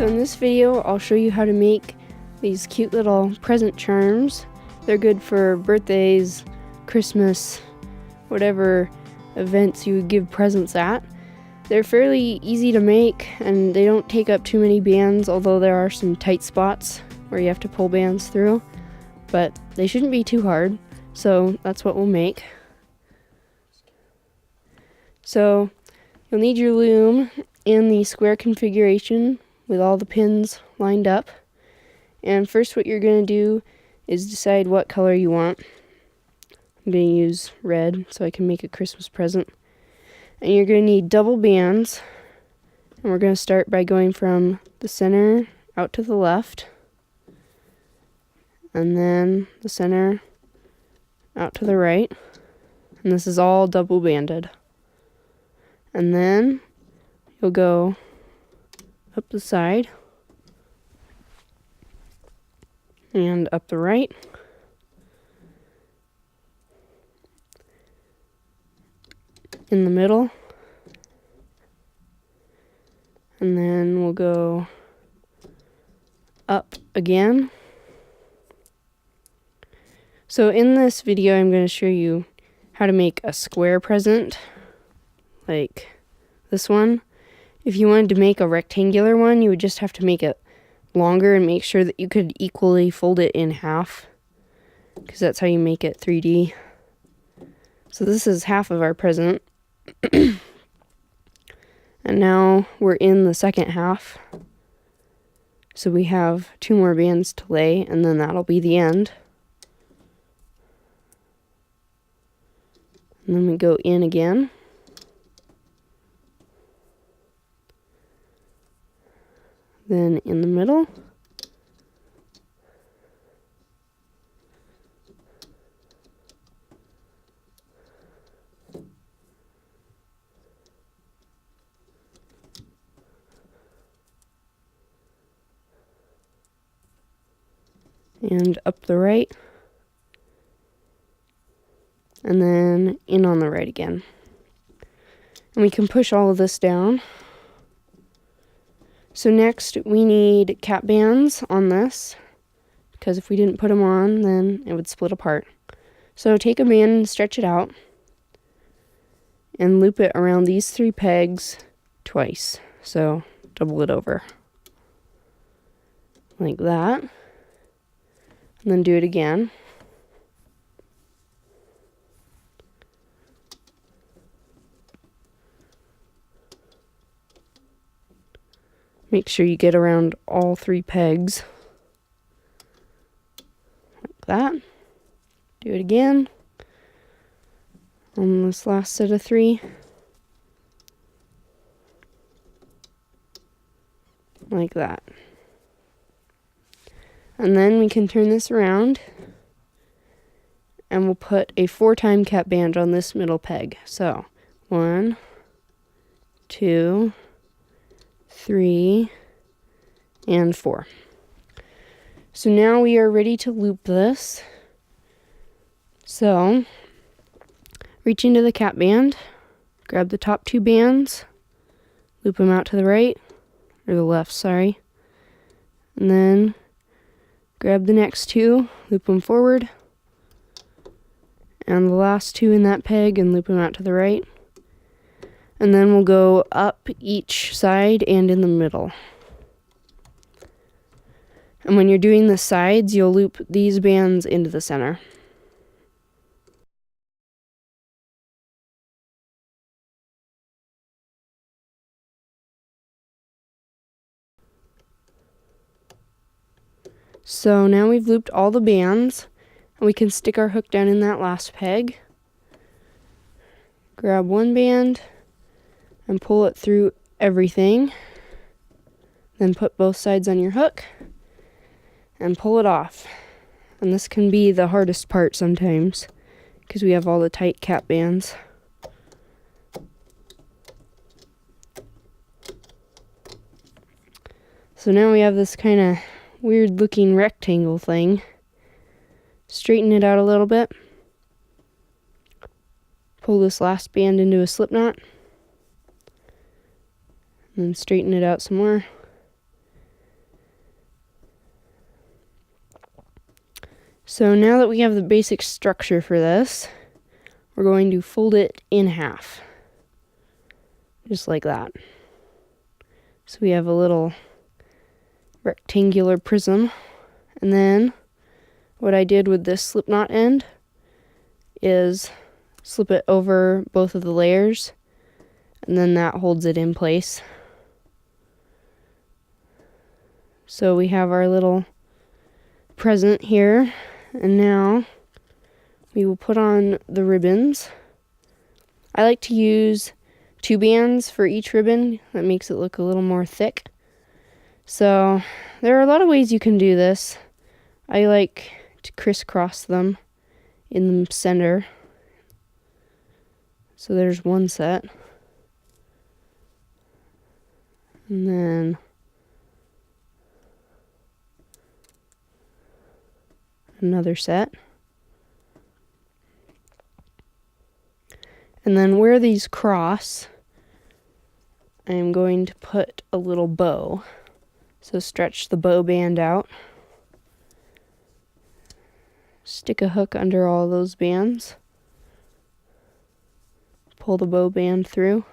So in this video, I'll show you how to make these cute little present charms. They're good for birthdays, Christmas, whatever events you would give presents at. They're fairly easy to make and they don't take up too many bands, although there are some tight spots where you have to pull bands through, but they shouldn't be too hard, so that's what we'll make. So you'll need your loom in the square configuration with all the pins lined up. And first what you're going to do is decide what color you want. I'm going to use red so I can make a Christmas present. And you're going to need double bands. And we're going to start by going from the center out to the left. And then the center out to the right. And this is all double banded. And then you'll go up the side and up the right, in the middle, and then we'll go up again. So in this video I'm going to show you how to make a square present like this one. If you wanted to make a rectangular one, you would just have to make it longer and make sure that you could equally fold it in half, because that's how you make it 3D. So this is half of our present. And now we're in the second half. So we have 2 more bands to lay, and then that'll be the end. And then we go in again. Then in the middle, and up the right, and then in on the right again. And we can push all of this down. So next we need cap bands on this, because if we didn't put them on, then it would split apart. So take a band and stretch it out and loop it around these 3 pegs twice. So double it over like that, and then do it again. Make sure you get around all 3 pegs, like that. Do it again on this last set of 3, like that. And then we can turn this around and we'll put a 4-time cap band on this middle peg. So 1, 2, 3, and 4. So now we are ready to loop this. So reach into the cap band, grab the top 2 bands, loop them out to the right, or the left, sorry. And then grab the next 2, loop them forward, and the last 2 in that peg and loop them out to the right. And then we'll go up each side and in the middle. And when you're doing the sides, you'll loop these bands into the center. So now we've looped all the bands, and we can stick our hook down in that last peg. Grab 1 band and pull it through everything. Then put both sides on your hook and pull it off. And this can be the hardest part sometimes, because we have all the tight cap bands. So now we have this kind of weird looking rectangle thing. Straighten it out a little bit. Pull this last band into a slip knot. And then straighten it out some more. So now that we have the basic structure for this, we're going to fold it in half. Just like that. So we have a little rectangular prism. And then what I did with this slip knot end is slip it over both of the layers, and then that holds it in place. So we have our little present here, and now we will put on the ribbons. I like to use 2 bands for each ribbon. That makes it look a little more thick. So there are a lot of ways you can do this. I like to crisscross them in the center. So there's one set. And then another set. And then where these cross, I am going to put a little bow. So stretch the bow band out. Stick a hook under all those bands. Pull the bow band through.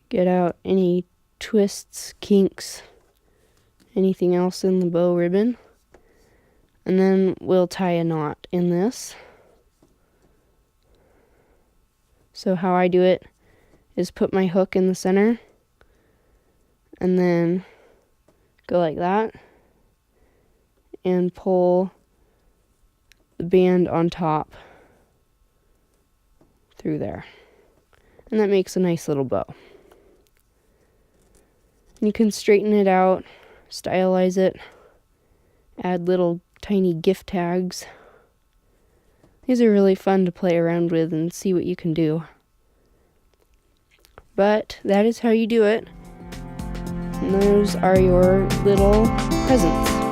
Get out any twists, kinks, anything else in the bow ribbon. And then we'll tie a knot in this. So how I do it is put my hook in the center and then go like that and pull the band on top through there. And that makes a nice little bow. You can straighten it out, stylize it, add little tiny gift tags. These are really fun to play around with and see what you can do. But that is how you do it. And those are your little presents.